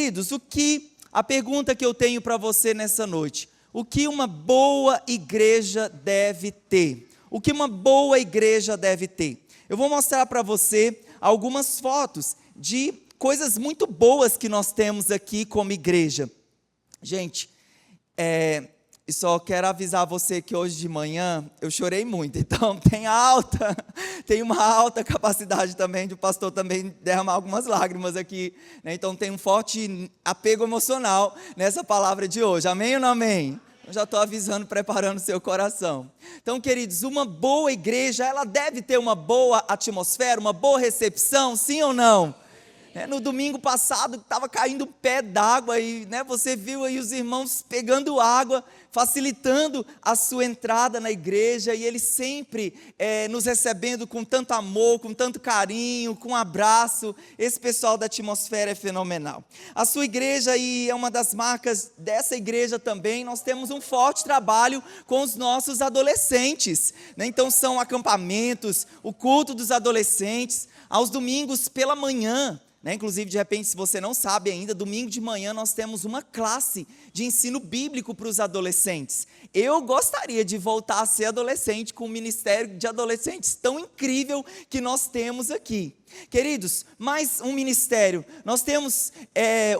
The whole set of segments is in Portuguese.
Queridos, a pergunta que eu tenho para você nessa noite: o que uma boa igreja deve ter? O que uma boa igreja deve ter? Eu vou mostrar para você algumas fotos de coisas muito boas que nós temos aqui como igreja. Gente, e só quero avisar você que hoje de manhã eu chorei muito, então tem uma alta capacidade também de o pastor também derramar algumas lágrimas aqui, né? Então tem um forte apego emocional nessa palavra de hoje, amém ou não amém? Eu já estou avisando, preparando o seu coração. Então, queridos, uma boa igreja, ela deve ter uma boa atmosfera, uma boa recepção, sim ou não? No domingo passado estava caindo um pé d'água e você viu aí os irmãos pegando água, facilitando a sua entrada na igreja, e eles sempre nos recebendo com tanto amor, com tanto carinho, com um abraço. Esse pessoal da atmosfera é fenomenal. A sua igreja, e é uma das marcas dessa igreja também, nós temos um forte trabalho com os nossos adolescentes, né? Então são acampamentos, o culto dos adolescentes, aos domingos pela manhã. Inclusive, de repente, se você não sabe ainda, domingo de manhã nós temos uma classe de ensino bíblico para os adolescentes. Eu gostaria de voltar a ser adolescente com o ministério de adolescentes tão incrível que nós temos aqui. Queridos, mais um ministério, nós temos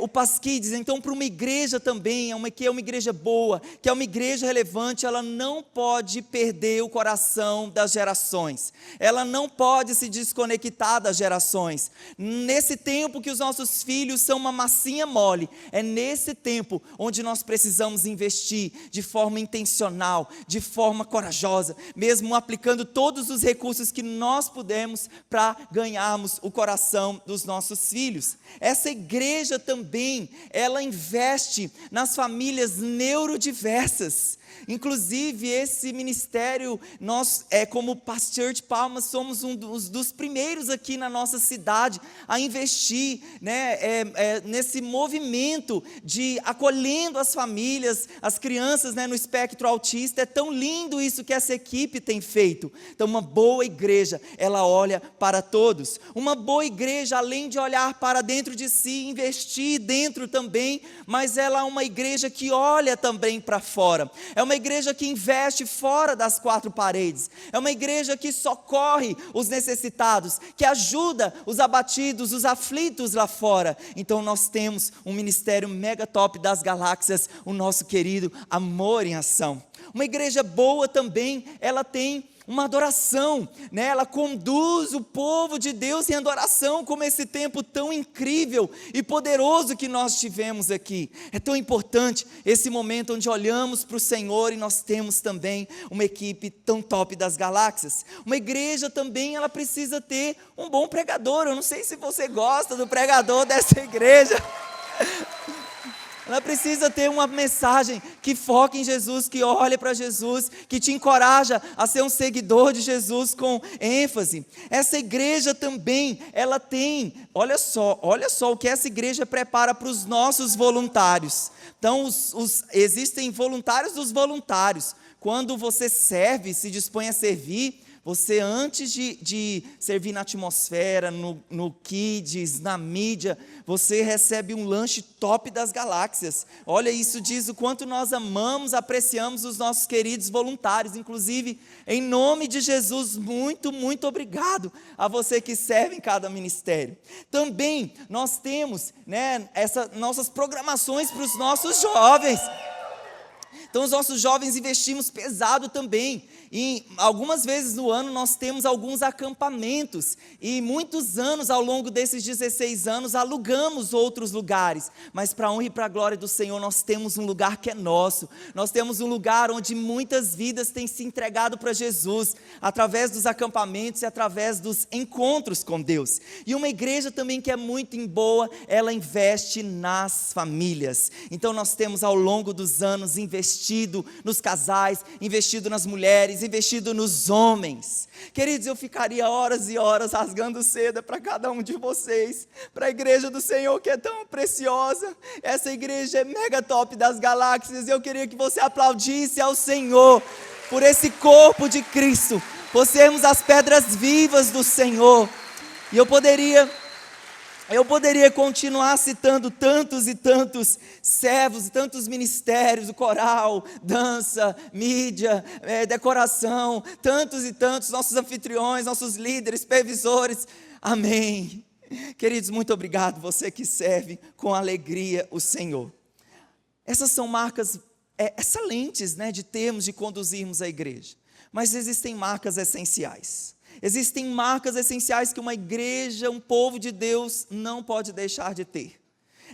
o Pasquides. Então, para uma igreja também, que é uma igreja boa, que é uma igreja relevante, ela não pode perder o coração das gerações, ela não pode se desconectar das gerações. Nesse tempo que os nossos filhos são uma massinha mole, é nesse tempo onde nós precisamos investir de forma intencional, de forma corajosa, mesmo aplicando todos os recursos que nós pudermos para ganharmos o coração dos nossos filhos. Essa igreja também, ela investe nas famílias neurodiversas. Inclusive, esse ministério, nós, como Paz Church Palmas, somos um dos primeiros aqui na nossa cidade a investir, nesse movimento de acolhendo as famílias, as crianças, no espectro autista. É tão lindo isso que essa equipe tem feito. Então, uma boa igreja, ela olha para todos. Uma boa igreja, além de olhar para dentro de si, investir dentro também, mas ela é uma igreja que olha também para fora. É uma igreja que investe fora das quatro paredes. É uma igreja que socorre os necessitados, que ajuda os abatidos, os aflitos lá fora. Então nós temos um ministério mega top das galáxias, o nosso querido Amor em Ação. Uma igreja boa também, ela tem uma adoração, ela conduz o povo de Deus em adoração, como esse tempo tão incrível e poderoso que nós tivemos aqui. É tão importante esse momento onde olhamos para o Senhor e nós temos também uma equipe tão top das galáxias. Uma igreja também, ela precisa ter um bom pregador. Eu não sei se você gosta do pregador dessa igreja. Ela precisa ter uma mensagem que foca em Jesus, que olha para Jesus, que te encoraja a ser um seguidor de Jesus com ênfase. Essa igreja também, ela tem, olha só o que essa igreja prepara para os nossos voluntários. Então, existem voluntários dos voluntários. Quando você serve, se dispõe a servir, você, antes de servir na atmosfera, no Kids, na mídia, você recebe um lanche top das galáxias. Olha, isso diz o quanto nós amamos, apreciamos os nossos queridos voluntários. Inclusive, em nome de Jesus, muito, muito obrigado a você que serve em cada ministério. Também nós temos essas nossas programações para os nossos jovens. Então, os nossos jovens investimos pesado também. E algumas vezes no ano nós temos alguns acampamentos. E muitos anos, ao longo desses 16 anos, alugamos outros lugares. Mas para a honra e para a glória do Senhor, nós temos um lugar que é nosso. Nós temos um lugar onde muitas vidas têm se entregado para Jesus, através dos acampamentos e através dos encontros com Deus. E uma igreja também que é muito boa, ela investe nas famílias. Então nós temos ao longo dos anos investido nos casais, investido nas mulheres, investido nos homens. Queridos, eu ficaria horas e horas rasgando seda para cada um de vocês, para a igreja do Senhor que é tão preciosa. Essa igreja é mega top das galáxias. Eu queria que você aplaudisse ao Senhor por esse corpo de Cristo, por sermos as pedras vivas do Senhor. E eu poderia Eu poderia continuar citando tantos e tantos servos, e tantos ministérios, o coral, dança, mídia, decoração, tantos e tantos, nossos anfitriões, nossos líderes, supervisores, amém. Queridos, muito obrigado, você que serve com alegria o Senhor. Essas são marcas excelentes, né, de termos, de conduzirmos a igreja, mas existem marcas essenciais. Existem marcas essenciais que uma igreja, um povo de Deus não pode deixar de ter.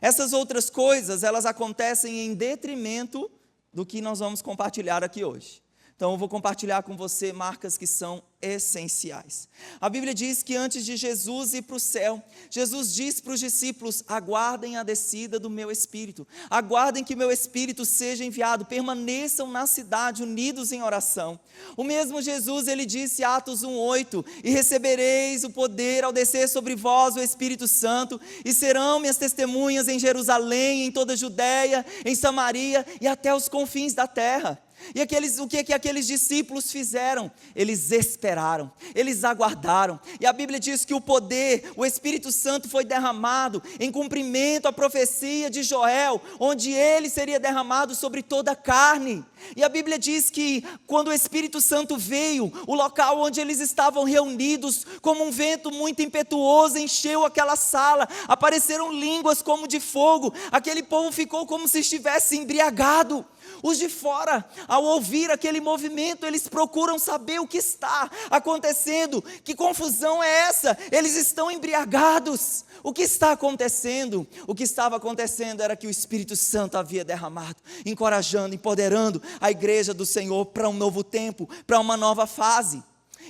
Essas outras coisas, elas acontecem em detrimento do que nós vamos compartilhar aqui hoje. Então eu vou compartilhar com você marcas que são essenciais. A Bíblia diz que antes de Jesus ir para o céu, Jesus disse para os discípulos: aguardem a descida do meu Espírito, aguardem que meu Espírito seja enviado, permaneçam na cidade unidos em oração. O mesmo Jesus, ele disse em Atos 1:8, e recebereis o poder ao descer sobre vós o Espírito Santo, e serão minhas testemunhas em Jerusalém, em toda a Judéia, em Samaria e até os confins da terra. E o que aqueles discípulos fizeram? Eles esperaram, eles aguardaram. E a Bíblia diz que o poder, o Espírito Santo foi derramado em cumprimento à profecia de Joel, onde ele seria derramado sobre toda a carne. E a Bíblia diz que quando o Espírito Santo veio, o local onde eles estavam reunidos, como um vento muito impetuoso, encheu aquela sala, apareceram línguas como de fogo, aquele povo ficou como se estivesse embriagado. Os de fora, ao ouvir aquele movimento, eles procuram saber o que está acontecendo. Que confusão é essa? Eles estão embriagados. O que está acontecendo? O que estava acontecendo era que o Espírito Santo havia derramado, encorajando, empoderando a igreja do Senhor para um novo tempo, para uma nova fase.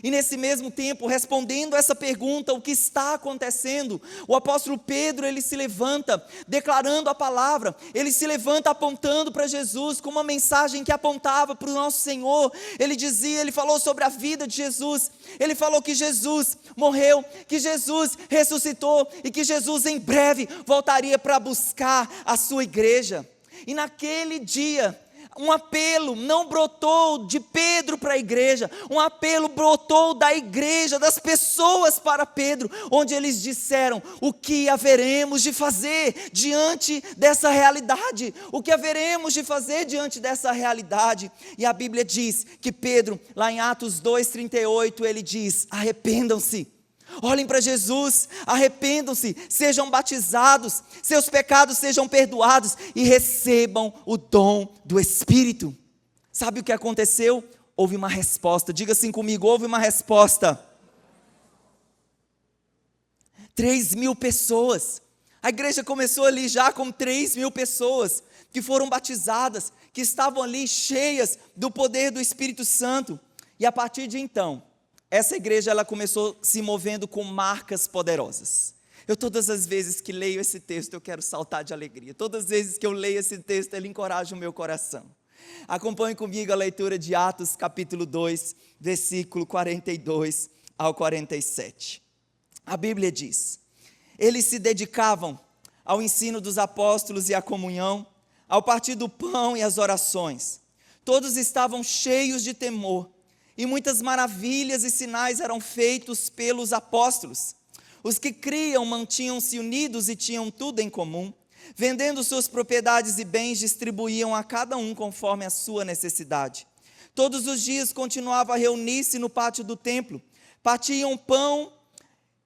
E nesse mesmo tempo, respondendo essa pergunta, o que está acontecendo, o apóstolo Pedro, ele se levanta, declarando a palavra, ele se levanta apontando para Jesus, com uma mensagem que apontava para o nosso Senhor. Ele falou sobre a vida de Jesus, ele falou que Jesus morreu, que Jesus ressuscitou, e que Jesus em breve voltaria para buscar a sua igreja. E naquele dia, um apelo não brotou de Pedro para a igreja, um apelo brotou da igreja, das pessoas para Pedro, onde eles disseram: o que haveremos de fazer diante dessa realidade? O que haveremos de fazer diante dessa realidade? E a Bíblia diz que Pedro, lá em Atos 2:38, ele diz: arrependam-se. Olhem para Jesus, arrependam-se, sejam batizados, seus pecados sejam perdoados e recebam o dom do Espírito. Sabe o que aconteceu? Houve uma resposta. Diga assim comigo: houve uma resposta. 3.000 pessoas. A igreja começou ali já com 3.000 pessoas que foram batizadas, que estavam ali cheias do poder do Espírito Santo. E a partir de então, essa igreja, ela começou se movendo com marcas poderosas. Todas as vezes que leio esse texto, eu quero saltar de alegria. Todas as vezes que eu leio esse texto, ele encoraja o meu coração. Acompanhe comigo a leitura de Atos capítulo 2, versículo 42 ao 47. A Bíblia diz: eles se dedicavam ao ensino dos apóstolos e à comunhão, ao partir do pão e às orações. Todos estavam cheios de temor, e muitas maravilhas e sinais eram feitos pelos apóstolos. Os que criam mantinham-se unidos e tinham tudo em comum. Vendendo suas propriedades e bens, distribuíam a cada um conforme a sua necessidade. Todos os dias continuavam a reunir-se no pátio do templo. Partiam pão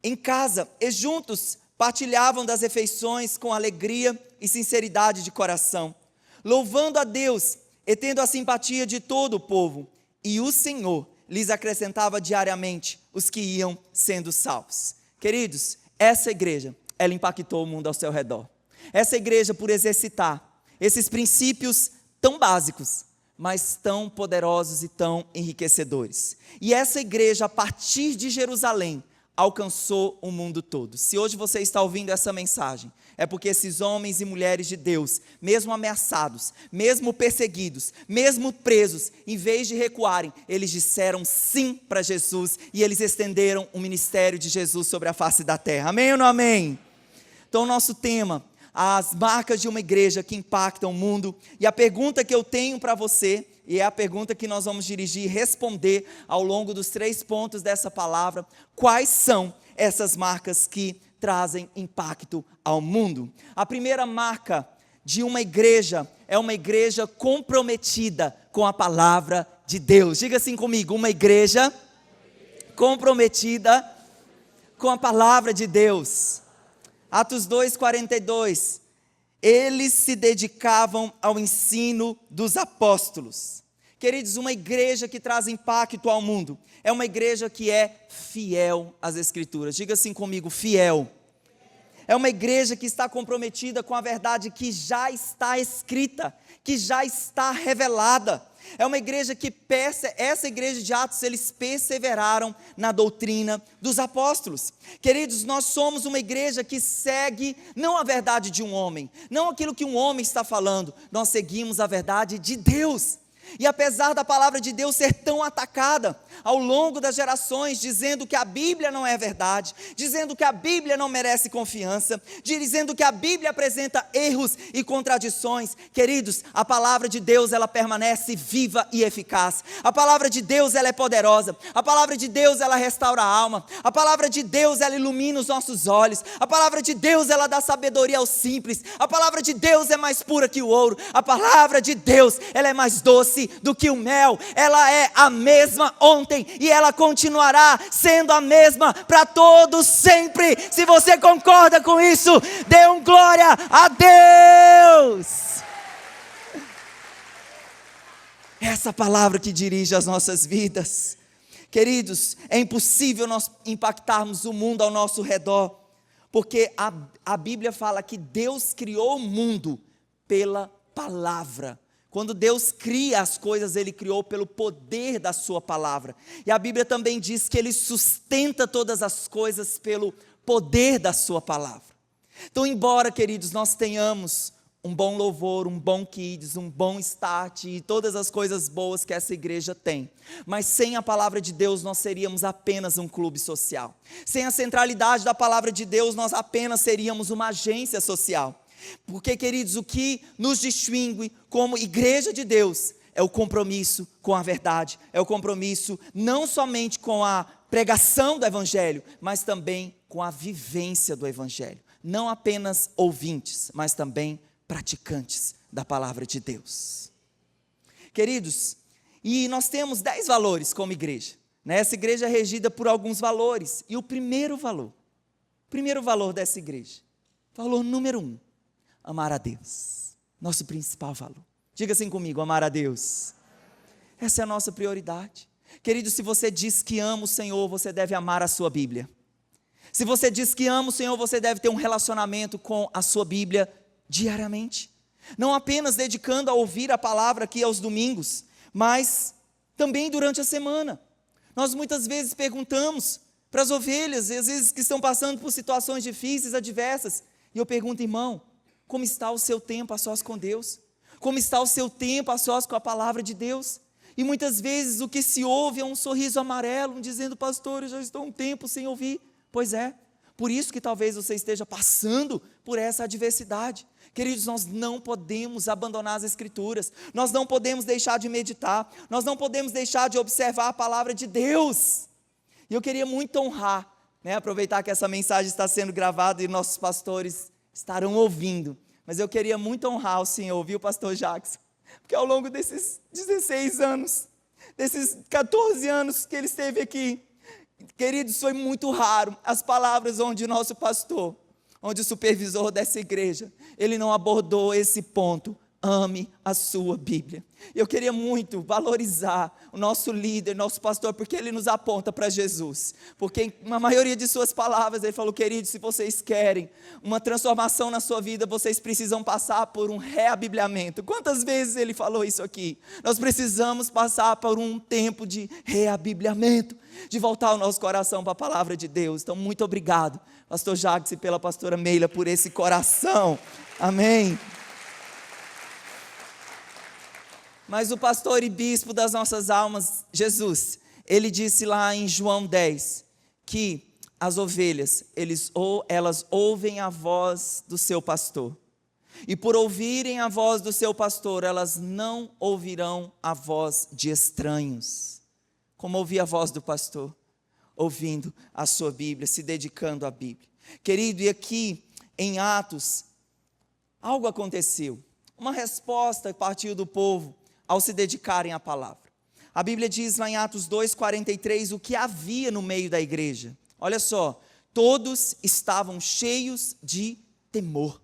em casa e juntos partilhavam das refeições com alegria e sinceridade de coração, louvando a Deus e tendo a simpatia de todo o povo. E o Senhor lhes acrescentava diariamente os que iam sendo salvos. Queridos, essa igreja, ela impactou o mundo ao seu redor. Essa igreja, por exercitar esses princípios tão básicos, mas tão poderosos e tão enriquecedores. E essa igreja, a partir de Jerusalém, alcançou o mundo todo. Se hoje você está ouvindo essa mensagem, é porque esses homens e mulheres de Deus, mesmo ameaçados, mesmo perseguidos, mesmo presos, em vez de recuarem, eles disseram sim para Jesus e eles estenderam o ministério de Jesus sobre a face da terra. Amém ou não amém? Então, o nosso tema, as marcas de uma igreja que impactam o mundo. E a pergunta que eu tenho para você, e é a pergunta que nós vamos dirigir e responder ao longo dos 3 pontos dessa palavra: quais são essas marcas que trazem impacto ao mundo. A primeira marca de uma igreja é uma igreja comprometida com a palavra de Deus. Diga assim comigo, uma igreja comprometida com a palavra de Deus. Atos 2:42, eles se dedicavam ao ensino dos apóstolos. Queridos, uma igreja que traz impacto ao mundo é uma igreja que é fiel às Escrituras. Diga assim comigo, fiel. É uma igreja que está comprometida com a verdade que já está escrita, que já está revelada. É uma igreja que, essa igreja de Atos, eles perseveraram na doutrina dos apóstolos. Queridos, nós somos uma igreja que segue não a verdade de um homem, não aquilo que um homem está falando, nós seguimos a verdade de Deus. E apesar da palavra de Deus ser tão atacada ao longo das gerações, dizendo que a Bíblia não é verdade, dizendo que a Bíblia não merece confiança, dizendo que a Bíblia apresenta erros e contradições, queridos, a palavra de Deus, ela permanece viva e eficaz. A palavra de Deus, ela é poderosa. A palavra de Deus, ela restaura a alma. A palavra de Deus, ela ilumina os nossos olhos. A palavra de Deus, ela dá sabedoria aos simples. A palavra de Deus é mais pura que o ouro. A palavra de Deus, ela é mais doce do que o mel. Ela é a mesma ontem e ela continuará sendo a mesma para todos sempre. Se você concorda com isso, dê um glória a Deus. Essa palavra que dirige as nossas vidas. Queridos, é impossível nós impactarmos o mundo ao nosso redor, porque a Bíblia fala que Deus criou o mundo pela palavra. Quando Deus cria as coisas, Ele criou pelo poder da sua palavra. E a Bíblia também diz que Ele sustenta todas as coisas pelo poder da sua palavra. Então, embora, queridos, nós tenhamos um bom louvor, um bom kids, um bom start e todas as coisas boas que essa igreja tem, mas sem a palavra de Deus nós seríamos apenas um clube social. Sem a centralidade da palavra de Deus nós apenas seríamos uma agência social. Porque, queridos, o que nos distingue como igreja de Deus é o compromisso com a verdade, é o compromisso não somente com a pregação do Evangelho, mas também com a vivência do Evangelho. Não apenas ouvintes, mas também praticantes da palavra de Deus. Queridos, e nós temos 10 valores como igreja, né? Essa igreja é regida por alguns valores, e o primeiro valor dessa igreja, valor número 1, amar a Deus, nosso principal valor. Diga assim comigo, amar a Deus. Essa é a nossa prioridade. Querido, se você diz que ama o Senhor, você deve amar a sua Bíblia. Se você diz que ama o Senhor, você deve ter um relacionamento com a sua Bíblia diariamente. Não apenas dedicando a ouvir a palavra aqui aos domingos, mas também durante a semana. Nós muitas vezes perguntamos para as ovelhas, às vezes que estão passando por situações difíceis, adversas, e eu pergunto, irmão, como está o seu tempo a sós com Deus? Como está o seu tempo a sós com a palavra de Deus? E muitas vezes o que se ouve é um sorriso amarelo, dizendo, pastor, eu já estou um tempo sem ouvir. Pois é, por isso que talvez você esteja passando por essa adversidade. Queridos, nós não podemos abandonar as Escrituras, nós não podemos deixar de meditar, nós não podemos deixar de observar a palavra de Deus. E eu queria muito honrar, aproveitar que essa mensagem está sendo gravada e nossos pastores estarão ouvindo, mas eu queria muito honrar o Senhor, viu, pastor Jackson? Porque ao longo desses 16 anos, desses 14 anos que ele esteve aqui, queridos, foi muito raro as palavras onde o nosso pastor, onde o supervisor dessa igreja, ele não abordou esse ponto. Ame a sua Bíblia. Eu queria muito valorizar o nosso líder, nosso pastor, porque ele nos aponta para Jesus. Porque na maioria de suas palavras ele falou, queridos, se vocês querem uma transformação na sua vida, vocês precisam passar por um reabibliamento. Quantas vezes ele falou isso aqui? Nós precisamos passar por um tempo de reabibliamento, de voltar o nosso coração para a palavra de Deus. Então, muito obrigado, pastor Jacques, e pela pastora Meila, por esse coração. Amém. Mas o pastor e bispo das nossas almas, Jesus, ele disse lá em João 10, que as ovelhas, elas ouvem a voz do seu pastor. E por ouvirem a voz do seu pastor, elas não ouvirão a voz de estranhos. Como ouvir a voz do pastor? Ouvindo a sua Bíblia, se dedicando à Bíblia. Querido, e aqui em Atos, algo aconteceu. Uma resposta partiu do povo ao se dedicarem à palavra. A Bíblia diz lá em Atos 2:43 o que havia no meio da igreja. Olha só, todos estavam cheios de temor.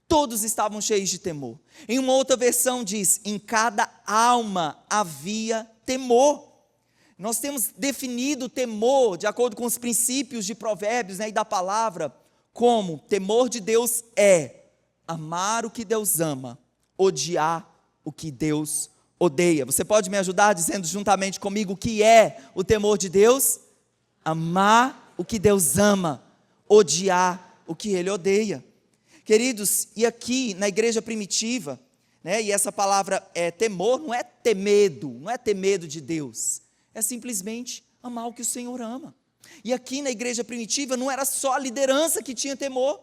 Todos estavam cheios de temor. Em uma outra versão diz, em cada alma havia temor. Nós temos definido o temor, de acordo com os princípios de Provérbios, e da palavra, como temor de Deus é amar o que Deus ama, odiar o que Deus odeia. Você pode me ajudar dizendo juntamente comigo o que é o temor de Deus? Amar o que Deus ama, odiar o que Ele odeia. Queridos, e aqui na igreja primitiva, e essa palavra temor, não é ter medo de Deus, é simplesmente amar o que o Senhor ama. E aqui na igreja primitiva não era só a liderança que tinha temor,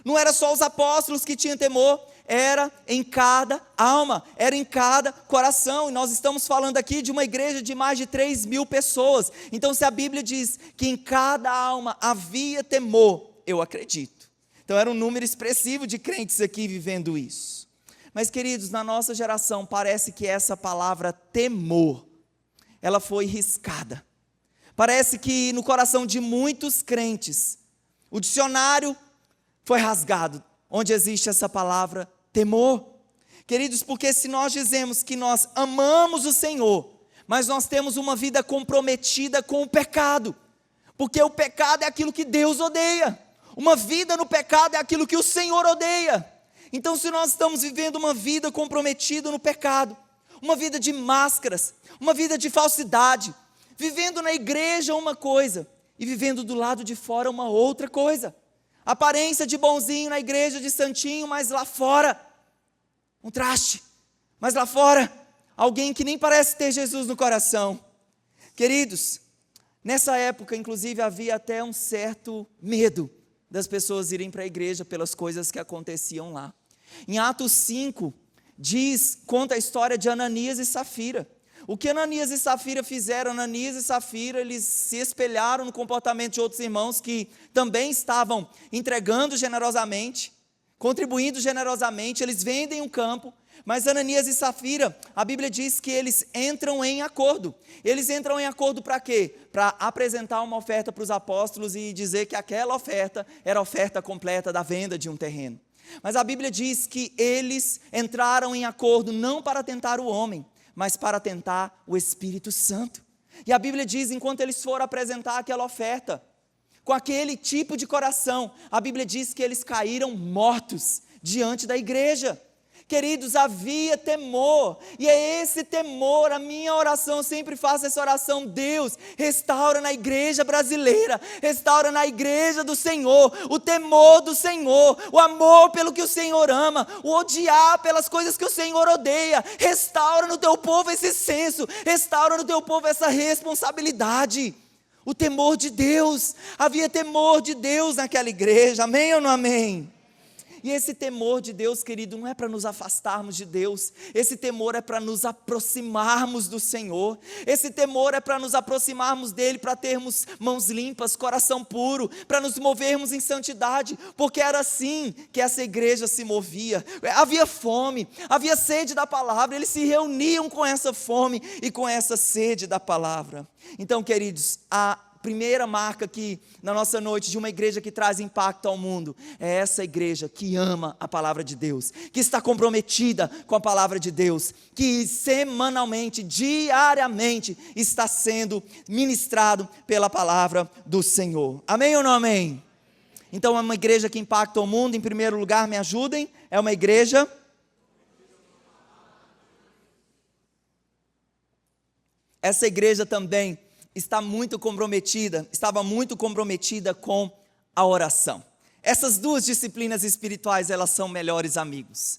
não era só os apóstolos que tinham temor, era em cada alma, era em cada coração, e nós estamos falando aqui de uma igreja de mais de 3.000 pessoas, então se a Bíblia diz que em cada alma havia temor, eu acredito. Então era um número expressivo de crentes aqui vivendo isso. Mas queridos, na nossa geração parece que essa palavra temor, ela foi riscada. Parece que no coração de muitos crentes, o dicionário foi rasgado, onde existe essa palavra temor. Queridos, porque se nós dizemos que nós amamos o Senhor, mas nós temos uma vida comprometida com o pecado, porque o pecado é aquilo que Deus odeia. Uma vida no pecado é aquilo que o Senhor odeia. Então, se nós estamos vivendo uma vida comprometida no pecado, uma vida de máscaras, uma vida de falsidade, vivendo na igreja uma coisa e vivendo do lado de fora uma outra coisa, aparência de bonzinho na igreja, de santinho, mas lá fora, um traste, mas lá fora, alguém que nem parece ter Jesus no coração. Queridos, nessa época, inclusive, havia até um certo medo das pessoas irem para a igreja pelas coisas que aconteciam lá. Em Atos 5, conta a história de Ananias e Safira. O que Ananias e Safira fizeram? Ananias e Safira, eles se espelharam no comportamento de outros irmãos que também estavam entregando generosamente, contribuindo generosamente, eles vendem um campo, mas Ananias e Safira, a Bíblia diz que eles entram em acordo. Eles entram em acordo para quê? Para apresentar uma oferta para os apóstolos e dizer que aquela oferta era a oferta completa da venda de um terreno. Mas a Bíblia diz que eles entraram em acordo não para tentar o homem, mas para tentar o Espírito Santo. E a Bíblia diz, enquanto eles foram apresentar aquela oferta, com aquele tipo de coração, a Bíblia diz que eles caíram mortos diante da igreja. Queridos, havia temor, e é esse temor, a minha oração, eu sempre faço essa oração: Deus, restaura na igreja brasileira, restaura na igreja do Senhor, o temor do Senhor, o amor pelo que o Senhor ama, o odiar pelas coisas que o Senhor odeia. Restaura no teu povo esse senso, restaura no teu povo essa responsabilidade, o temor de Deus. Havia temor de Deus naquela igreja, amém ou não amém? E esse temor de Deus, querido, não é para nos afastarmos de Deus, esse temor é para nos aproximarmos do Senhor, esse temor é para nos aproximarmos dEle, para termos mãos limpas, coração puro, para nos movermos em santidade, porque era assim que essa igreja se movia. Havia fome, havia sede da palavra, eles se reuniam com essa fome e com essa sede da palavra. Então, queridos, a primeira marca aqui na nossa noite de uma igreja que traz impacto ao mundo é essa igreja que ama a palavra de Deus, que está comprometida com a palavra de Deus, que semanalmente, diariamente está sendo ministrado pela palavra do Senhor. Amém ou não amém? Então é uma igreja que impacta o mundo. Em primeiro lugar, me ajudem, é uma igreja essa igreja também estava muito comprometida com a oração. Essas duas disciplinas espirituais, elas são melhores amigos.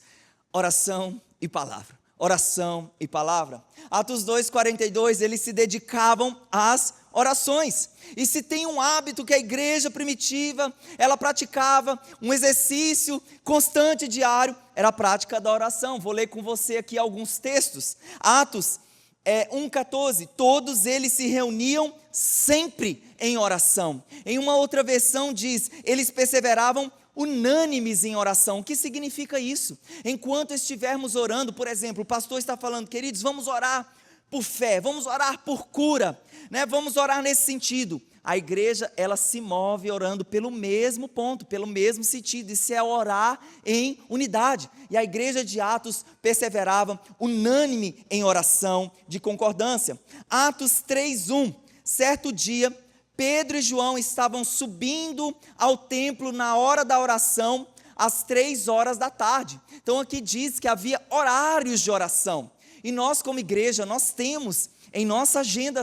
Oração e palavra. Oração e palavra. Atos 2:42, eles se dedicavam às orações. E se tem um hábito que a igreja primitiva, ela praticava, um exercício constante, diário, era a prática da oração. Vou ler com você aqui alguns textos. Atos 1,14, todos eles se reuniam sempre em oração. Em uma outra versão diz, eles perseveravam unânimes em oração. O que significa isso? Enquanto estivermos orando, por exemplo, o pastor está falando, queridos, vamos orar por fé, vamos orar por cura, né? Vamos orar nesse sentido. A igreja, ela se move orando pelo mesmo ponto, pelo mesmo sentido, isso é orar em unidade. E a igreja de Atos perseverava unânime em oração de concordância. Atos 3:1, certo dia, Pedro e João estavam subindo ao templo na hora da oração, às 3 horas da tarde. Então aqui diz que havia horários de oração. E nós como igreja, nós temos em nossa agenda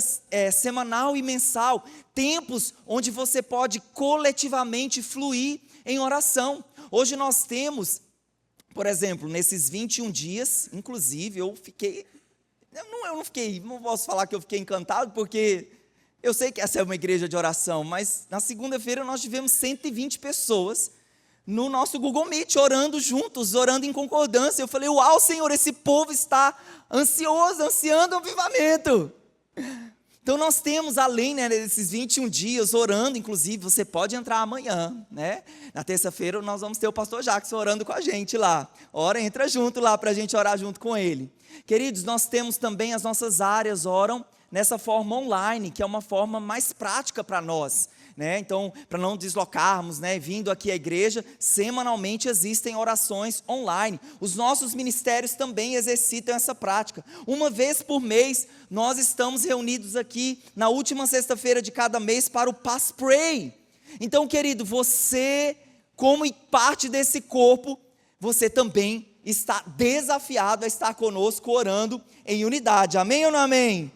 semanal e mensal, tempos onde você pode coletivamente fluir em oração. Hoje nós temos, por exemplo, nesses 21 dias, inclusive eu não posso falar que eu fiquei encantado, porque eu sei que essa é uma igreja de oração, mas na segunda-feira nós tivemos 120 pessoas no nosso Google Meet, orando juntos, orando em concordância. Eu falei, uau, Senhor, esse povo está ansioso, ansiando o avivamento. Então nós temos, além desses 21 dias, orando, inclusive, você pode entrar amanhã, né? Na terça-feira nós vamos ter o pastor Jackson orando com a gente lá. Ora, entra junto lá para a gente orar junto com ele. Queridos, nós temos também as nossas áreas, oram nessa forma online, que é uma forma mais prática para nós. Então, para não deslocarmos, vindo aqui à igreja, semanalmente existem orações online. Os nossos ministérios também exercitam essa prática. Uma vez por mês, nós estamos reunidos aqui, na última sexta-feira de cada mês, para o Pass Pray. Então, querido, você, como parte desse corpo, você também está desafiado a estar conosco orando em unidade. Amém ou não amém?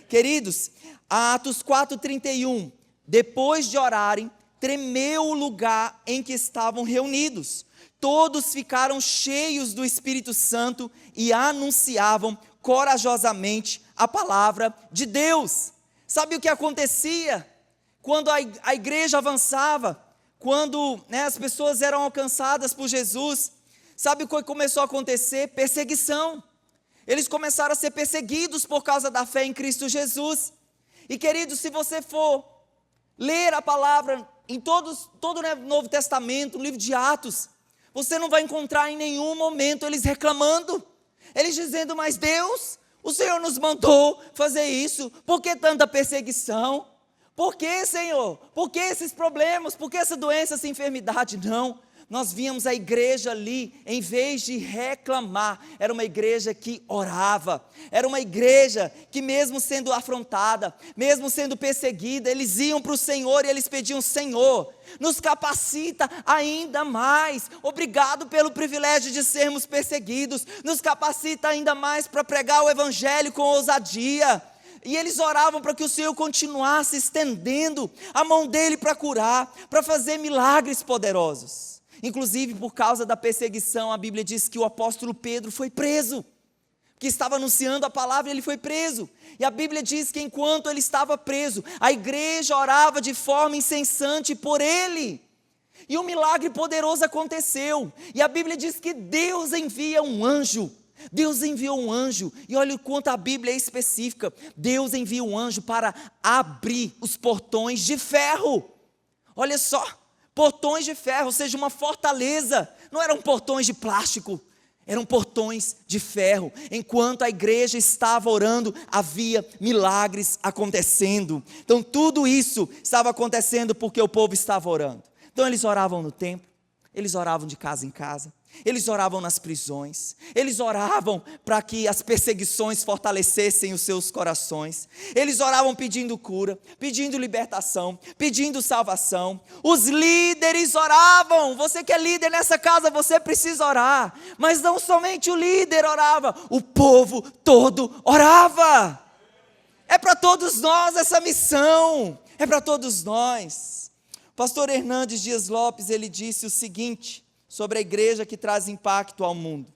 Queridos, Atos 4:31. Depois de orarem, tremeu o lugar em que estavam reunidos. Todos ficaram cheios do Espírito Santo e anunciavam corajosamente a palavra de Deus. Sabe o que acontecia? Quando a igreja avançava, quando as pessoas eram alcançadas por Jesus, sabe o que começou a acontecer? Perseguição. Eles começaram a ser perseguidos por causa da fé em Cristo Jesus. E querido, se você for ler a palavra em todo o Novo Testamento, no livro de Atos, você não vai encontrar em nenhum momento eles reclamando, eles dizendo, mas Deus, o Senhor nos mandou fazer isso, por que tanta perseguição? Por que, Senhor? Por que esses problemas? Por que essa doença, essa enfermidade? Não. Nós víamos a igreja ali, em vez de reclamar, era uma igreja que orava, era uma igreja que mesmo sendo afrontada, mesmo sendo perseguida, eles iam para o Senhor e eles pediam, Senhor, nos capacita ainda mais, obrigado pelo privilégio de sermos perseguidos, nos capacita ainda mais para pregar o Evangelho com ousadia. E eles oravam para que o Senhor continuasse estendendo a mão dele para curar, para fazer milagres poderosos. Inclusive, por causa da perseguição, a Bíblia diz que o apóstolo Pedro foi preso, que estava anunciando a palavra, ele foi preso. E a Bíblia diz que enquanto ele estava preso, a igreja orava de forma incessante por ele. E um milagre poderoso aconteceu. E a Bíblia diz que Deus envia um anjo. Deus enviou um anjo, e olha o quanto a Bíblia é específica. Deus envia um anjo para abrir os portões de ferro. Olha só. Portões de ferro, ou seja, uma fortaleza. Não eram portões de plástico, eram portões de ferro. Enquanto a igreja estava orando, havia milagres acontecendo. Então tudo isso estava acontecendo porque o povo estava orando. Então eles oravam no templo, eles oravam de casa em casa, eles oravam nas prisões, eles oravam para que as perseguições fortalecessem os seus corações, eles oravam pedindo cura, pedindo libertação, pedindo salvação. Os líderes oravam. Você que é líder nessa casa, você precisa orar, mas não somente o líder orava, o povo todo orava. É para todos nós essa missão, é para todos nós. O pastor Hernandes Dias Lopes, ele disse o seguinte sobre a igreja que traz impacto ao mundo: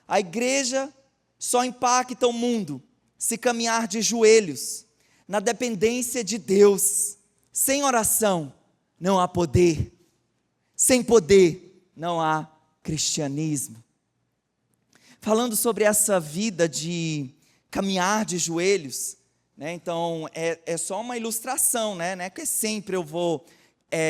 a igreja só impacta o mundo se caminhar de joelhos, na dependência de Deus. Sem oração não há poder, sem poder não há cristianismo. Falando sobre essa vida de caminhar de joelhos, né? Então é só uma ilustração, né? Não é que sempre eu vou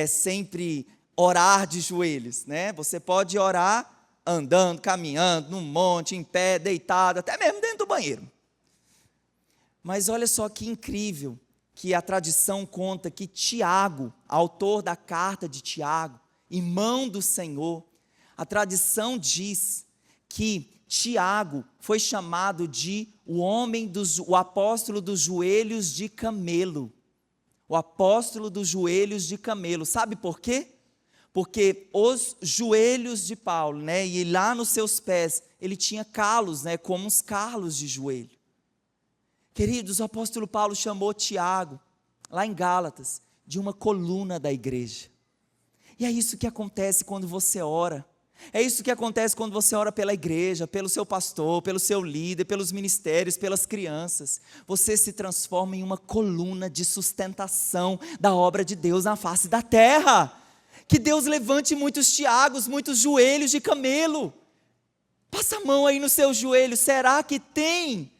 sempre orar de joelhos, né? Você pode orar andando, caminhando, num monte, em pé, deitado, até mesmo dentro do banheiro. Mas olha só que incrível que a tradição conta que Tiago, autor da carta de Tiago, irmão do Senhor, a tradição diz que Tiago foi chamado de o apóstolo dos joelhos de camelo. O apóstolo dos joelhos de camelo. Sabe por quê? Porque os joelhos de Paulo, né, e lá nos seus pés, ele tinha calos, né, como uns calos de joelho. Queridos, o apóstolo Paulo chamou Tiago, lá em Gálatas, de uma coluna da igreja. E é isso que acontece quando você ora. É isso que acontece quando você ora pela igreja, pelo seu pastor, pelo seu líder, pelos ministérios, pelas crianças. Você se transforma em uma coluna de sustentação da obra de Deus na face da terra. Que Deus levante muitos Tiagos, muitos joelhos de camelo. Passa a mão aí no seu joelho. Será que tem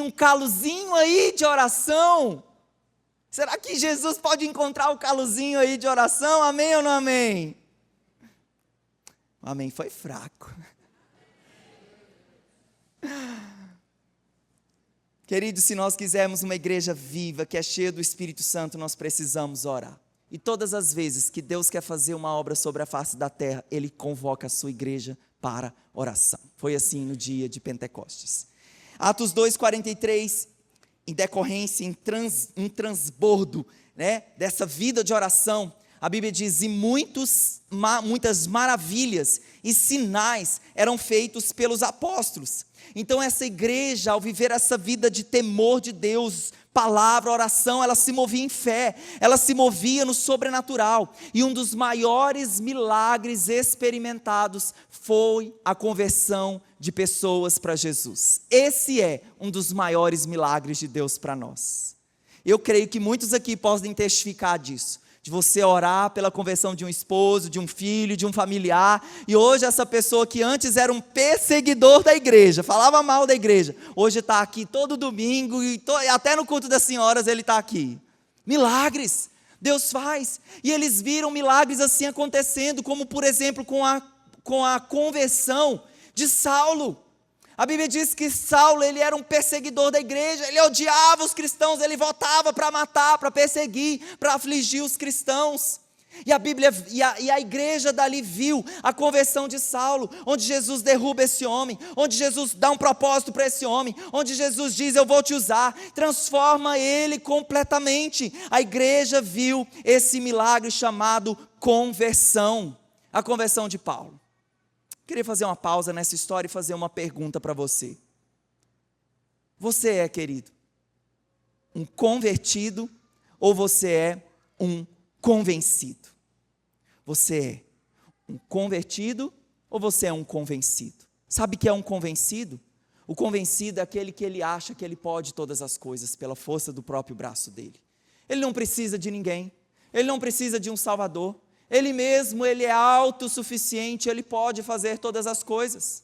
um calozinho aí de oração? Será que Jesus pode encontrar o calozinho aí de oração? Amém ou não amém? Amém foi fraco. Queridos, se nós quisermos uma igreja viva, que é cheia do Espírito Santo, nós precisamos orar. E todas as vezes que Deus quer fazer uma obra sobre a face da terra, Ele convoca a sua igreja para oração. Foi assim no dia de Pentecostes. Atos 2:43, em decorrência, em transbordo, né, dessa vida de oração, a Bíblia diz, e muitas maravilhas e sinais eram feitos pelos apóstolos. Então essa igreja, ao viver essa vida de temor de Deus, palavra, oração, ela se movia em fé, ela se movia no sobrenatural. E um dos maiores milagres experimentados foi a conversão de pessoas para Jesus. Esse é um dos maiores milagres de Deus para nós. Eu creio que muitos aqui podem testificar disso. De você orar pela conversão de um esposo, de um filho, de um familiar, e hoje essa pessoa que antes era um perseguidor da igreja, falava mal da igreja, hoje está aqui todo domingo, e até no culto das senhoras ele está aqui. Milagres, Deus faz, e eles viram milagres assim acontecendo, como por exemplo com a conversão de Saulo. A Bíblia diz que Saulo, ele era um perseguidor da igreja, ele odiava os cristãos, ele votava para matar, para perseguir, para afligir os cristãos. E a Bíblia, e a igreja dali viu a conversão de Saulo, onde Jesus derruba esse homem, onde Jesus dá um propósito para esse homem, onde Jesus diz, eu vou te usar, transforma ele completamente. A igreja viu esse milagre chamado conversão, a conversão de Paulo. Queria fazer uma pausa nessa história e fazer uma pergunta para você. Você é, querido, um convertido ou você é um convencido? Você é um convertido ou você é um convencido? Sabe o que é um convencido? O convencido é aquele que ele acha que ele pode todas as coisas pela força do próprio braço dele. Ele não precisa de ninguém, ele não precisa de um salvador. Ele mesmo, ele é autossuficiente, ele pode fazer todas as coisas.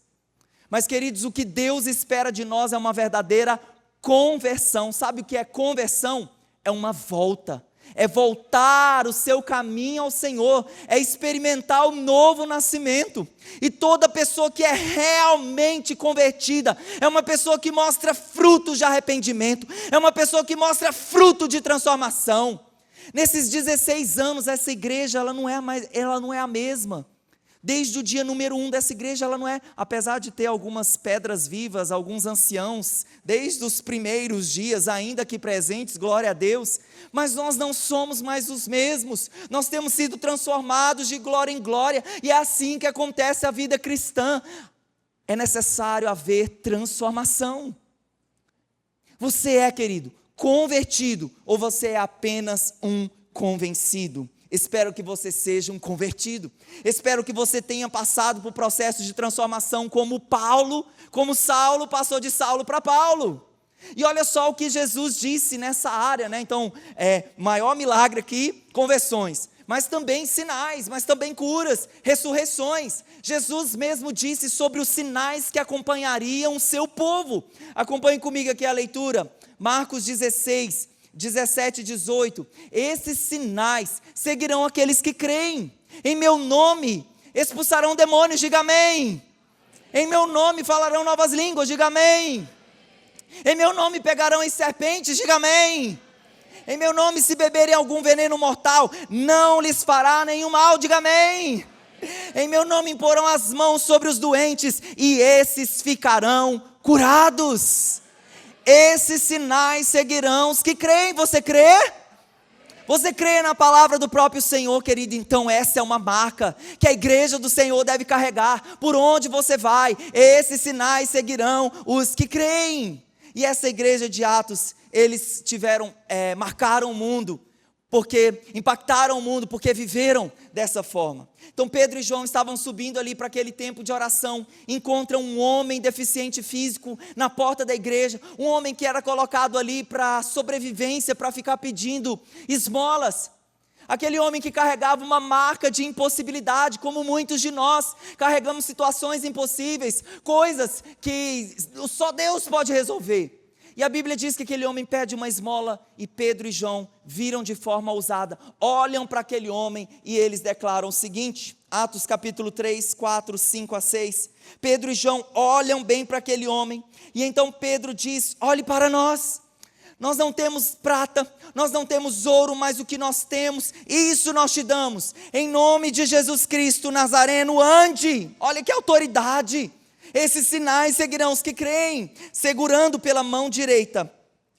Mas, queridos, o que Deus espera de nós é uma verdadeira conversão. Sabe o que é conversão? É uma volta. É voltar o seu caminho ao Senhor. É experimentar o novo nascimento. E toda pessoa que é realmente convertida é uma pessoa que mostra frutos de arrependimento. É uma pessoa que mostra fruto de transformação. Nesses 16 anos, essa igreja ela não é a mesma. Desde o dia número 1 dessa igreja, ela não é, apesar de ter algumas pedras vivas, alguns anciãos, desde os primeiros dias, ainda aqui presentes, glória a Deus, mas nós não somos mais os mesmos, nós temos sido transformados de glória em glória, e é assim que acontece a vida cristã. É necessário haver transformação. Você é, querido, convertido ou você é apenas um convencido? Espero que você seja um convertido. Espero que você tenha passado por processos de transformação como Saulo passou de Saulo para Paulo. E olha só o que Jesus disse nessa área, né? Então, maior milagre aqui, conversões. mas também sinais, mas também curas, ressurreições. Jesus mesmo disse sobre os sinais que acompanhariam o seu povo. Acompanhe comigo aqui a leitura, Marcos 16, 17 e 18. Esses sinais seguirão aqueles que creem. Em meu nome expulsarão demônios, diga amém. Em meu nome falarão novas línguas, diga amém. Em meu nome pegarão em serpentes, diga amém. Em meu nome, se beberem algum veneno mortal, não lhes fará nenhum mal, diga amém. Em meu nome imporão as mãos sobre os doentes e esses ficarão curados. Esses sinais seguirão os que creem. Você crê? Você crê na palavra do próprio Senhor, querido? Então essa é uma marca que a igreja do Senhor deve carregar. Por onde você vai, esses sinais seguirão os que creem. E essa igreja de Atos, eles marcaram o mundo, porque impactaram o mundo, porque viveram dessa forma. Então Pedro e João estavam subindo ali para aquele tempo de oração, encontram um homem deficiente físico na porta da igreja, um homem que era colocado ali para sobrevivência, para ficar pedindo esmolas. Aquele homem que carregava uma marca de impossibilidade, como muitos de nós carregamos situações impossíveis, coisas que só Deus pode resolver. E a Bíblia diz que aquele homem pede uma esmola e Pedro e João viram de forma ousada, olham para aquele homem e eles declaram o seguinte, Atos capítulo 3, 4, 5 a 6, Pedro e João olham bem para aquele homem e então Pedro diz, olhe para nós não temos prata, nós não temos ouro, mas o que nós temos, isso nós te damos, em nome de Jesus Cristo Nazareno, ande, olha que autoridade. Esses sinais seguirão os que creem. Segurando pela mão direita,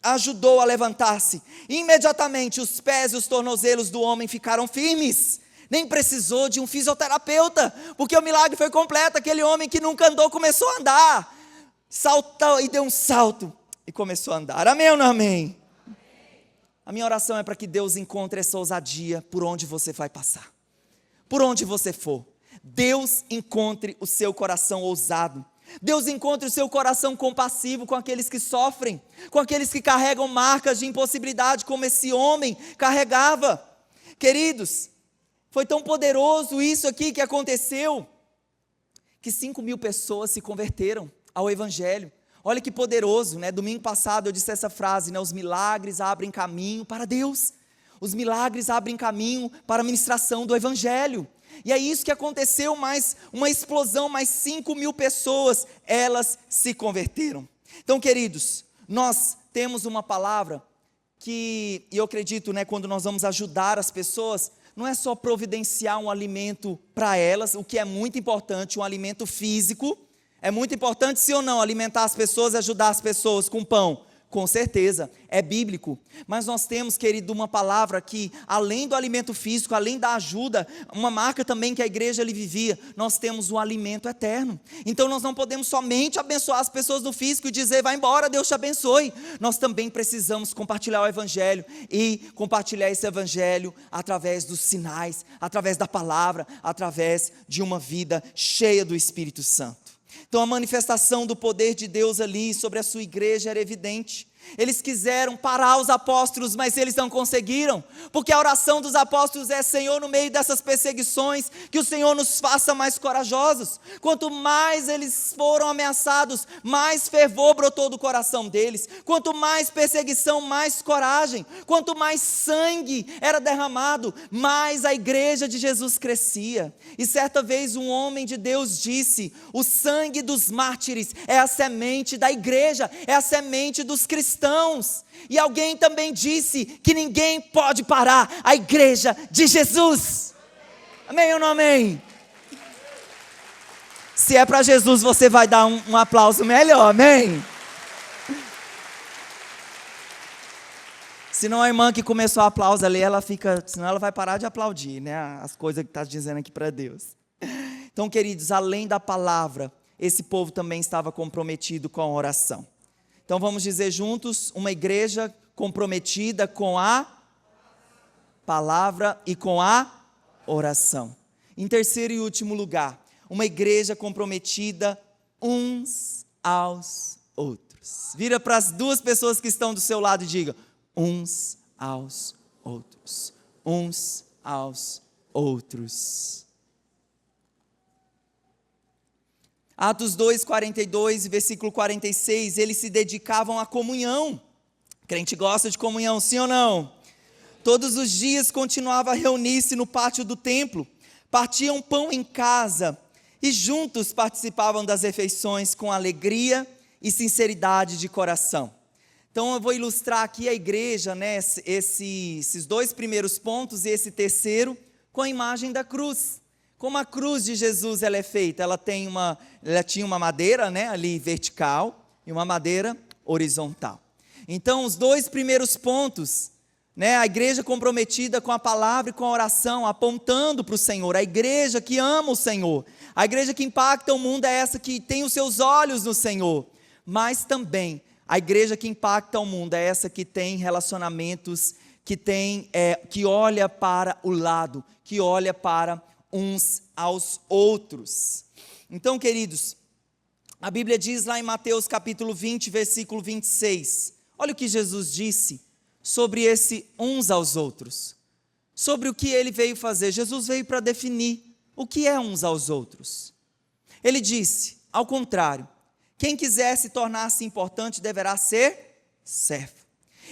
ajudou a levantar-se. Imediatamente os pés e os tornozelos do homem ficaram firmes. Nem precisou de um fisioterapeuta, porque o milagre foi completo. Aquele homem que nunca andou começou a andar. Saltou e deu um salto e começou a andar. Amém ou não amém? A minha oração é para que Deus encontre essa ousadia por onde você vai passar. Por onde você for. Deus encontre o seu coração ousado. Deus encontre o seu coração compassivo com aqueles que sofrem, com aqueles que carregam marcas de impossibilidade, como esse homem carregava. Queridos, foi tão poderoso isso aqui que aconteceu, que 5.000 pessoas se converteram ao Evangelho. Olha que poderoso, né? Domingo passado eu disse essa frase, né? Os milagres abrem caminho para Deus. Os milagres abrem caminho para a ministração do Evangelho. E é isso que aconteceu, mais uma explosão, mais 5.000 pessoas, elas se converteram. Então, queridos, nós temos uma palavra que, e eu acredito, né, quando nós vamos ajudar as pessoas, não é só providenciar um alimento para elas, o que é muito importante, um alimento físico, é muito importante sim ou não, alimentar as pessoas e ajudar as pessoas com pão. Com certeza, é bíblico, mas nós temos, querido, uma palavra que, além do alimento físico, além da ajuda, uma marca também que a igreja ali vivia, nós temos um alimento eterno. Então nós não podemos somente abençoar as pessoas do físico e dizer, vai embora, Deus te abençoe. Nós também precisamos compartilhar o Evangelho e compartilhar esse Evangelho através dos sinais, através da palavra, através de uma vida cheia do Espírito Santo. Então a manifestação do poder de Deus ali sobre a sua igreja era evidente. Eles quiseram parar os apóstolos, mas eles não conseguiram, porque a oração dos apóstolos é: Senhor, no meio dessas perseguições, que o Senhor nos faça mais corajosos. Quanto mais eles foram ameaçados, mais fervor brotou do coração deles. Quanto mais perseguição, mais coragem. Quanto mais sangue era derramado, mais a igreja de Jesus crescia. E certa vez um homem de Deus disse: o sangue dos mártires é a semente da igreja, é a semente dos cristãos. E alguém também disse que ninguém pode parar a igreja de Jesus. Amém ou não amém? Se é para Jesus, você vai dar um aplauso melhor, amém? Senão a irmã que começou o aplauso ali, ela fica, senão ela vai parar de aplaudir, né? As coisas que está dizendo aqui para Deus. Então, queridos, além da palavra, esse povo também estava comprometido com a oração. Então vamos dizer juntos, uma igreja comprometida com a palavra e com a oração. Em terceiro e último lugar, uma igreja comprometida uns aos outros. Vira para as duas pessoas que estão do seu lado e diga: uns aos outros. Uns aos outros. Atos 2, 42, versículo 46, eles se dedicavam à comunhão. Crente gosta de comunhão, sim ou não? Todos os dias continuava a reunir-se no pátio do templo, partiam pão em casa e juntos participavam das refeições com alegria e sinceridade de coração. Então eu vou ilustrar aqui a igreja, né, esses dois primeiros pontos e esse terceiro com a imagem da cruz. Como a cruz de Jesus ela é feita? Ela tinha uma madeira, né, ali vertical e uma madeira horizontal. Então os dois primeiros pontos, né, a igreja comprometida com a palavra e com a oração, apontando para o Senhor, a igreja que ama o Senhor, a igreja que impacta o mundo é essa que tem os seus olhos no Senhor, mas também a igreja que impacta o mundo é essa que tem relacionamentos, que olha para o lado, que olha para uns aos outros. Então, queridos, a Bíblia diz lá em Mateus capítulo 20, versículo 26, olha o que Jesus disse sobre esse uns aos outros, sobre o que ele veio fazer. Jesus veio para definir o que é uns aos outros. Ele disse, ao contrário, quem quisesse tornar-se importante deverá ser servo,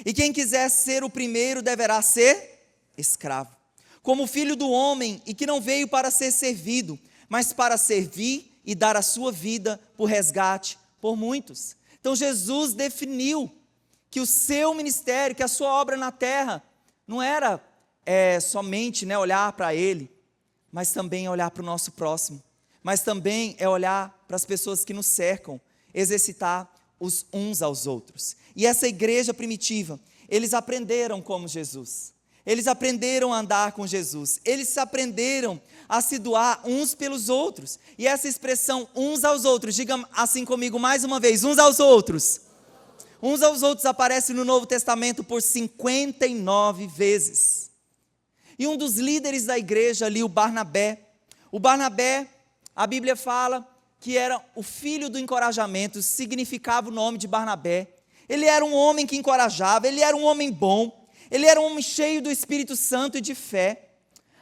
e quem quisesse ser o primeiro deverá ser escravo, como filho do homem, e que não veio para ser servido, mas para servir e dar a sua vida por resgate por muitos. Então Jesus definiu que o seu ministério, que a sua obra na terra, não era somente, né, olhar para ele, mas também olhar para o nosso próximo, mas também é olhar para as pessoas que nos cercam, exercitar os uns aos outros. E essa igreja primitiva, eles aprenderam como Jesus, eles aprenderam a andar com Jesus, eles aprenderam a se doar uns pelos outros, e essa expressão uns aos outros, diga assim comigo mais uma vez, uns aos outros. Uns aos outros aparece no Novo Testamento por 59 vezes. E um dos líderes da igreja ali, o Barnabé, a Bíblia fala que era o filho do encorajamento, significava o nome de Barnabé. Ele era um homem que encorajava, ele era um homem bom, ele era um homem cheio do Espírito Santo e de fé.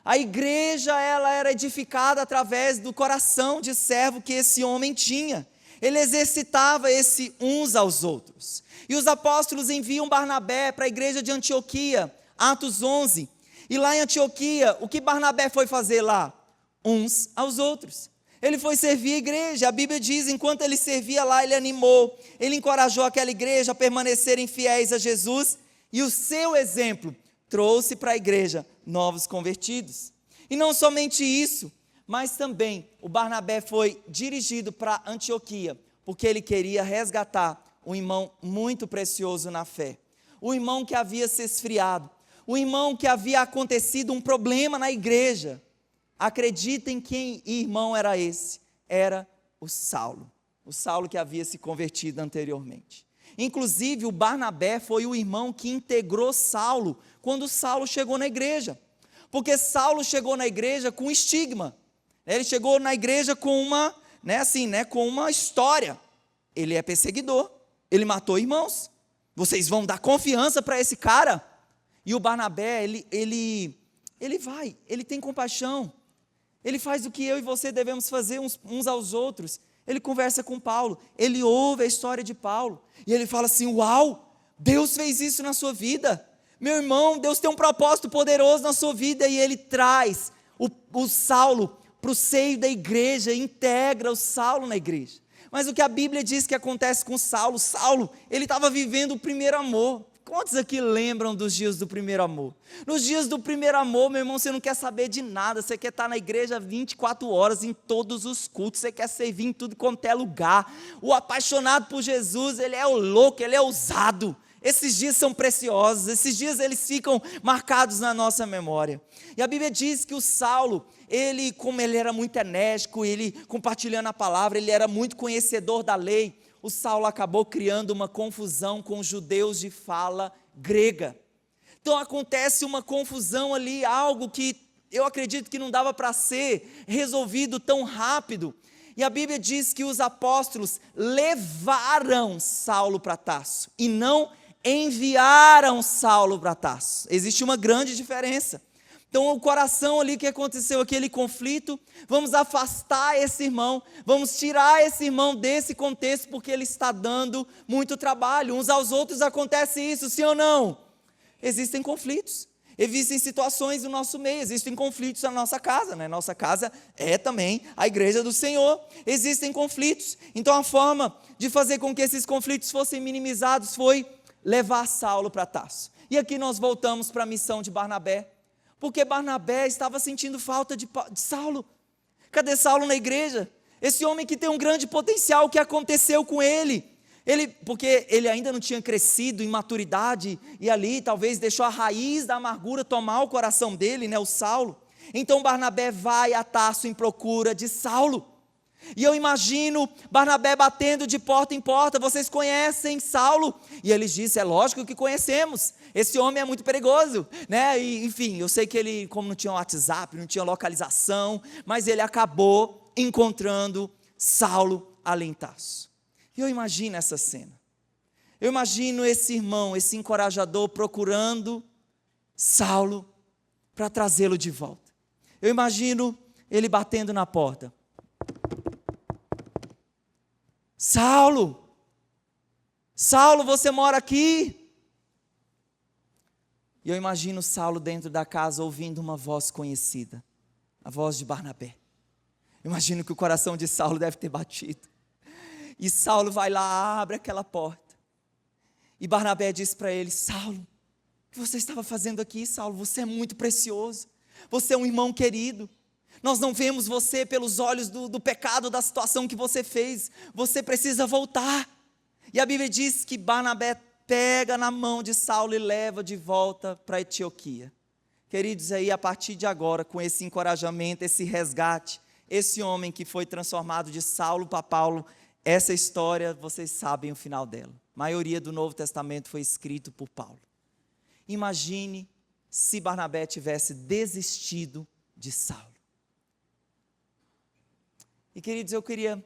A igreja, ela era edificada através do coração de servo que esse homem tinha. Ele exercitava esse uns aos outros. E os apóstolos enviam Barnabé para a igreja de Antioquia, Atos 11. E lá em Antioquia, o que Barnabé foi fazer lá? Uns aos outros. Ele foi servir a igreja. A Bíblia diz, enquanto ele servia lá, ele animou, ele encorajou aquela igreja a permanecerem fiéis a Jesus. E o seu exemplo trouxe para a igreja novos convertidos. E não somente isso, mas também o Barnabé foi dirigido para Antioquia, porque ele queria resgatar um irmão muito precioso na fé. O irmão que havia se esfriado, o irmão que havia acontecido um problema na igreja. Acreditem quem irmão era esse? Era o Saulo que havia se convertido anteriormente. Inclusive o Barnabé foi o irmão que integrou Saulo, quando Saulo chegou na igreja. Porque Saulo chegou na igreja com estigma. Ele chegou na igreja com uma história. Ele é perseguidor, ele matou irmãos. Vocês vão dar confiança para esse cara? E o Barnabé, ele tem compaixão. Ele faz o que eu e você devemos fazer uns aos outros. Ele conversa com Paulo, ele ouve a história de Paulo, e ele fala assim, uau, Deus fez isso na sua vida. Meu irmão, Deus tem um propósito poderoso na sua vida, e ele traz o Saulo para o seio da igreja, integra o Saulo na igreja. Mas o que a Bíblia diz que acontece com Saulo, ele estava vivendo o primeiro amor. Quantos aqui lembram dos dias do primeiro amor? Nos dias do primeiro amor, meu irmão, você não quer saber de nada, você quer estar na igreja 24 horas, em todos os cultos, você quer servir em tudo quanto é lugar. O apaixonado por Jesus, ele é o louco, ele é ousado. Esses dias são preciosos, esses dias eles ficam marcados na nossa memória. E a Bíblia diz que o Saulo, como ele era muito enérgico, ele compartilhando a palavra, ele era muito conhecedor da lei, o Saulo acabou criando uma confusão com os judeus de fala grega. Então acontece uma confusão ali, algo que eu acredito que não dava para ser resolvido tão rápido. E a Bíblia diz que os apóstolos levaram Saulo para Tarso e não enviaram Saulo para Tarso. Existe uma grande diferença. Então o coração ali que aconteceu, aquele conflito, vamos afastar esse irmão, vamos tirar esse irmão desse contexto, porque ele está dando muito trabalho. Uns aos outros acontece isso, sim ou não? Existem conflitos, existem situações no nosso meio, existem conflitos na nossa casa, né? Nossa casa é também a igreja do Senhor, existem conflitos. Então a forma de fazer com que esses conflitos fossem minimizados foi levar Saulo para Tarso. E aqui nós voltamos para a missão de Barnabé, porque Barnabé estava sentindo falta de Saulo. Cadê Saulo na igreja? Esse homem que tem um grande potencial, o que aconteceu com ele? Porque ele ainda não tinha crescido em maturidade, e ali talvez deixou a raiz da amargura tomar o coração dele, né, o Saulo. Então Barnabé vai a Tarso em procura de Saulo. E eu imagino Barnabé batendo de porta em porta: vocês conhecem Saulo? E eles disseram: é lógico que conhecemos, esse homem é muito perigoso, né? E, enfim, eu sei que ele, como não tinha WhatsApp, não tinha localização, mas ele acabou encontrando Saulo ali em Tarso. E eu imagino essa cena, eu imagino esse irmão, esse encorajador procurando Saulo para trazê-lo de volta. Eu imagino ele batendo na porta: Saulo, Saulo, você mora aqui? E eu imagino Saulo dentro da casa ouvindo uma voz conhecida, a voz de Barnabé. Eu imagino que o coração de Saulo deve ter batido. E Saulo vai lá, abre aquela porta. E Barnabé diz para ele: Saulo, o que você estava fazendo aqui, Saulo? Você é muito precioso, você é um irmão querido. Nós não vemos você pelos olhos do pecado, da situação que você fez. Você precisa voltar. E a Bíblia diz que Barnabé pega na mão de Saulo e leva de volta para a Antioquia. Queridos, aí a partir de agora, com esse encorajamento, esse resgate, esse homem que foi transformado de Saulo para Paulo, essa história, vocês sabem o final dela. A maioria do Novo Testamento foi escrito por Paulo. Imagine se Barnabé tivesse desistido de Saulo. E queridos, eu queria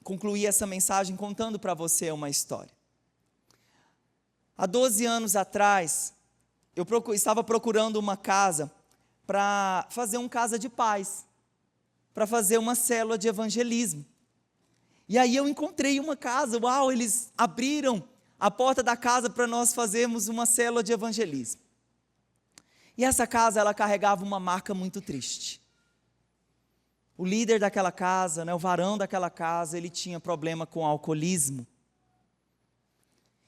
concluir essa mensagem contando para você uma história. Há 12 anos atrás, eu estava procurando uma casa para fazer uma casa de paz, para fazer uma célula de evangelismo. E aí eu encontrei uma casa, uau, eles abriram a porta da casa para nós fazermos uma célula de evangelismo. E essa casa, ela carregava uma marca muito triste. O líder daquela casa, né, o varão daquela casa, ele tinha problema com alcoolismo.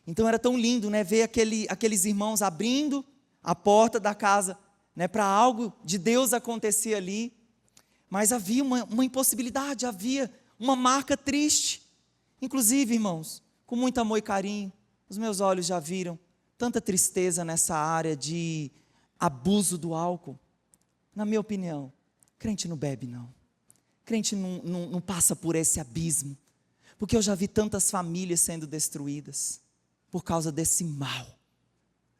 Então era tão lindo, né, ver aqueles irmãos abrindo a porta da casa, né, para algo de Deus acontecer ali. Mas havia uma impossibilidade, havia uma marca triste. Inclusive, irmãos, com muito amor e carinho, os meus olhos já viram tanta tristeza nessa área de abuso do álcool. Na minha opinião, crente não bebe não. Crente não passa por esse abismo, porque eu já vi tantas famílias sendo destruídas por causa desse mal,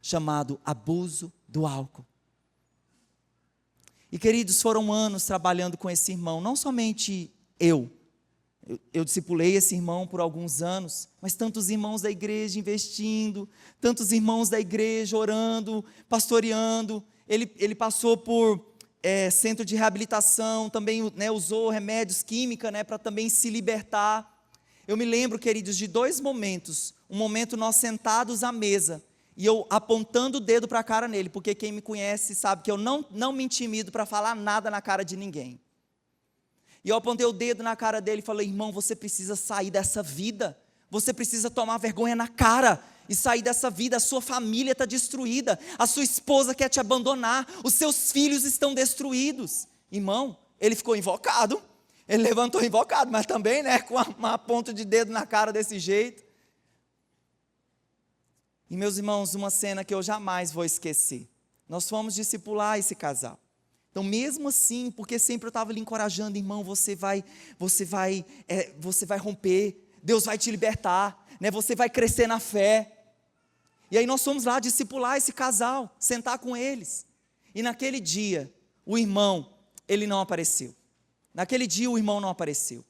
chamado abuso do álcool. E queridos, foram anos trabalhando com esse irmão, não somente eu discipulei esse irmão por alguns anos, mas tantos irmãos da igreja investindo, tantos irmãos da igreja orando, pastoreando. Ele passou por centro de reabilitação, também, né, usou remédios, química, né, para também se libertar. Eu me lembro, queridos, de 2 momentos. Um momento nós sentados à mesa, e eu apontando o dedo para a cara nele, porque quem me conhece sabe que eu não me intimido para falar nada na cara de ninguém. E eu apontei o dedo na cara dele e falei: irmão, você precisa sair dessa vida, você precisa tomar vergonha na cara e sair dessa vida. A sua família está destruída, a sua esposa quer te abandonar, os seus filhos estão destruídos. Irmão, ele ficou invocado, ele levantou invocado, mas também, né, com uma ponta de dedo na cara desse jeito. E meus irmãos, uma cena que eu jamais vou esquecer, nós fomos discipular esse casal. Então, mesmo assim, porque sempre eu estava lhe encorajando: irmão, você vai romper, Deus vai te libertar, né? Você vai crescer na fé. E aí nós fomos lá discipular esse casal, sentar com eles. E naquele dia, o irmão, ele não apareceu. Naquele dia o irmão não apareceu.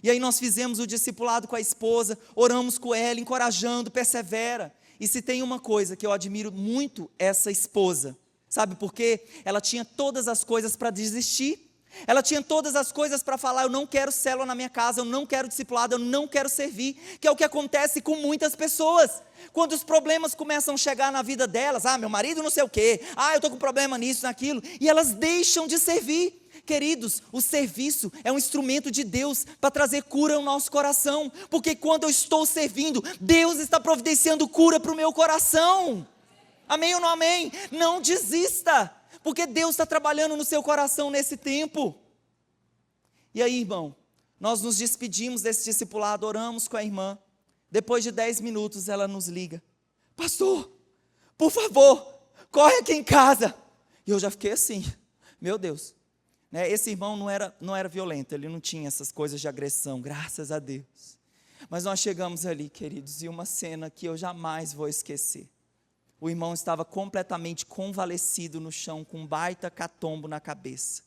E aí nós fizemos o discipulado com a esposa, oramos com ela, encorajando: persevera. E se tem uma coisa que eu admiro muito essa esposa, Sabe por quê? Ela tinha todas as coisas para desistir. Ela tinha todas as coisas para falar: eu não quero célula na minha casa, eu não quero discipulado, eu não quero servir. Que é o que acontece com muitas pessoas. Quando os problemas começam a chegar na vida delas, meu marido não sei o quê, eu estou com problema nisso, naquilo, e elas deixam de servir. Queridos, o serviço é um instrumento de Deus para trazer cura ao nosso coração. Porque quando eu estou servindo, Deus está providenciando cura para o meu coração. Amém ou não amém? Não desista, porque Deus está trabalhando no seu coração nesse tempo. E aí, irmão, nós nos despedimos desse discipulado, oramos com a irmã. Depois de 10 minutos ela nos liga: pastor, por favor, corre aqui em casa. E eu já fiquei assim, meu Deus. Esse irmão não era violento, ele não tinha essas coisas de agressão, graças a Deus. Mas nós chegamos ali, queridos, e uma cena que eu jamais vou esquecer. O irmão estava completamente convalescido no chão, com um baita catombo na cabeça.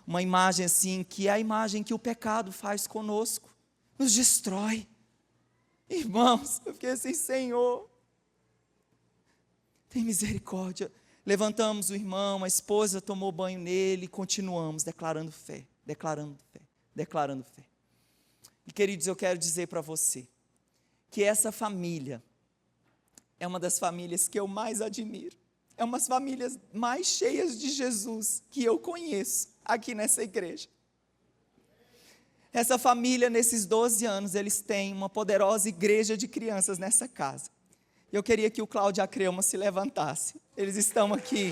Uma imagem assim, que é a imagem que o pecado faz conosco, nos destrói. Irmãos, eu fiquei assim: Senhor, tem misericórdia. Levantamos o irmão, a esposa tomou banho nele, continuamos declarando fé, declarando fé, declarando fé. E queridos, eu quero dizer para você, que essa família é uma das famílias que eu mais admiro. É uma das famílias mais cheias de Jesus que eu conheço aqui nessa igreja. Essa família, nesses 12 anos, eles têm uma poderosa igreja de crianças nessa casa. Eu queria que o Cláudio e a Creuma se levantassem. Eles estão aqui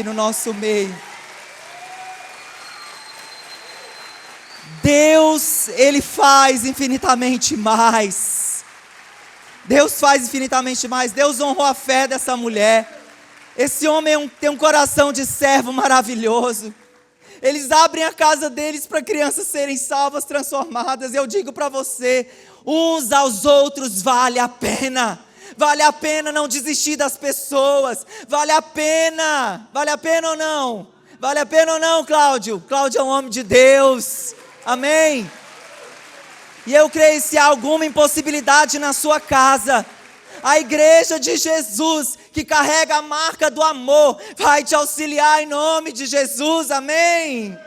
no nosso meio. Deus, Ele faz infinitamente mais. Deus faz infinitamente mais. Deus honrou a fé dessa mulher. Esse homem tem um coração de servo maravilhoso. Eles abrem a casa deles para crianças serem salvas, transformadas. Eu digo para você, uns aos outros vale a pena. Vale a pena não desistir das pessoas. Vale a pena. Vale a pena ou não? Vale a pena ou não, Cláudio? Cláudio é um homem de Deus. Amém? E eu creio, se há alguma impossibilidade na sua casa, a igreja de Jesus, que carrega a marca do amor, vai te auxiliar em nome de Jesus, amém?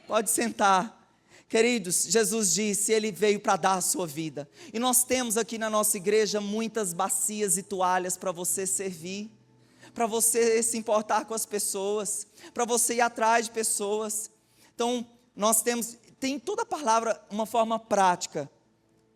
Pode sentar. Queridos, Jesus disse, Ele veio para dar a sua vida. E nós temos aqui na nossa igreja muitas bacias e toalhas para você servir, para você se importar com as pessoas, para você ir atrás de pessoas. Então, nós tem toda a palavra uma forma prática.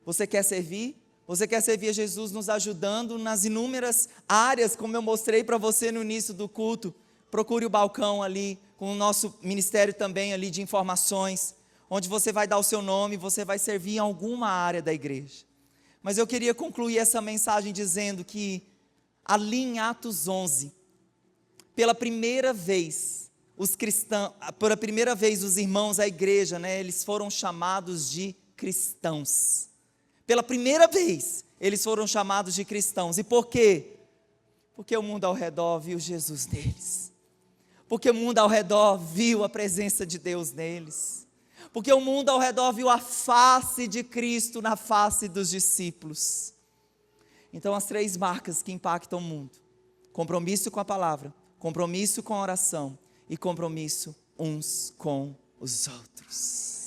Você quer servir? Você quer servir a Jesus nos ajudando nas inúmeras áreas, como eu mostrei para você no início do culto. Procure o balcão ali, com o nosso ministério também ali de informações, onde você vai dar o seu nome, você vai servir em alguma área da igreja. Mas eu queria concluir essa mensagem dizendo que ali em Atos 11, pela primeira vez, os cristãos, pela primeira vez os irmãos, a igreja, eles foram chamados de cristãos. Pela primeira vez, eles foram chamados de cristãos. E por quê? Porque o mundo ao redor viu Jesus neles. Porque o mundo ao redor viu a presença de Deus neles. Porque o mundo ao redor viu a face de Cristo na face dos discípulos. Então, as 3 marcas que impactam o mundo: compromisso com a palavra, compromisso com a oração e compromisso uns com os outros.